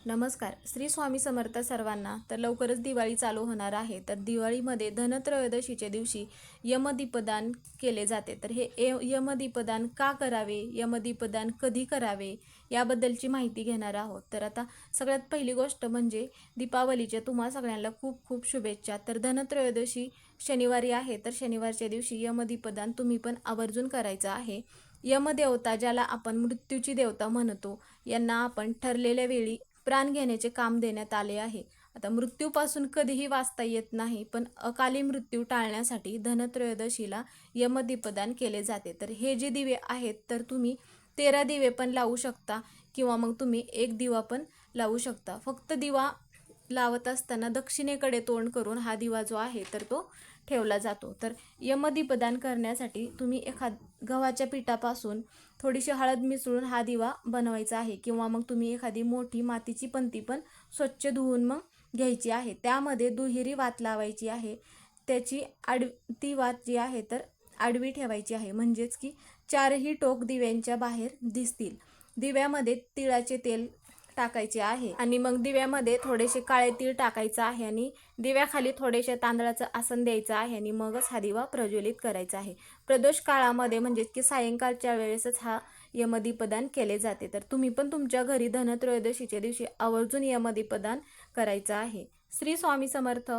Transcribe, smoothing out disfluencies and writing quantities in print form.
नमस्कार. श्री स्वामी समर्थ सर्वांना. तर लवकरच दिवाळी चालू होणार आहे. तर दिवाळीमध्ये धनत्रयोदशीच्या दिवशी यमदीपदान केले जाते. तर हे यमदीपदान का करावे, यमदीपदान कधी करावे याबद्दलची माहिती घेणार आहोत. तर आता सगळ्यात पहिली गोष्ट म्हणजे दीपावलीच्या तुम्हा सगळ्यांना खूप खूप शुभेच्छा. तर धनत्रयोदशी शनिवारी आहे, तर शनिवारच्या दिवशी यमदीपदान तुम्ही पण आवर्जून करायचं आहे. यमदेवता, ज्याला आपण मृत्यूची देवता म्हणतो, यांना आपण ठरलेल्या वेळी प्राण घेण्याचे काम देण्यात आले आहे. आता मृत्यूपासून कधीही वाचता येत नाही, पण अकाली मृत्यू टाळण्यासाठी धनत्रयोदशीला यमदीपदान केले जाते. तर हे जे दिवे आहेत, तर तुम्ही 13 दिवे पण लावू शकता किंवा मग तुम्ही एक दिवा पण लावू शकता. फक्त दिवा लावत असताना दक्षिणेकडे तोंड करून हा दिवा जो आहे तर तो ठेवला जातो. तर यमदीपदान करण्यासाठी तुम्ही गव्हाच्या पिठापासून थोडीशी हळद मिसळून हा दिवा बनवायचा आहे किंवा मग तुम्ही एखादी मोठी मातीची पंती पण स्वच्छ धुवून मग घ्यायची आहे. त्यामध्ये दुहेरी वात लावायची आहे. त्याची ती वात जी आहे तर आडवी ठेवायची आहे, म्हणजेच की चारही टोक दिव्यांच्या बाहेर दिसतील. दिव्यामध्ये तिळाचे तेल टाकायचे आहे आणि मग दिव्यामध्ये थोडेसे काळे तीळ टाकायचं आहे आणि दिव्याखाली थोडेसे तांदळाचं आसन द्यायचं आहे आणि मगच हा दिवा प्रज्वलित करायचा आहे. प्रदोष काळामध्ये म्हणजेच की सायंकाळच्या वेळेसच हा यमदीपदान केले जाते. तर तुम्ही पण तुमच्या घरी धनत्रयोदशीच्या दिवशी आवर्जून यमदीपदान करायचं आहे. श्री स्वामी समर्थ.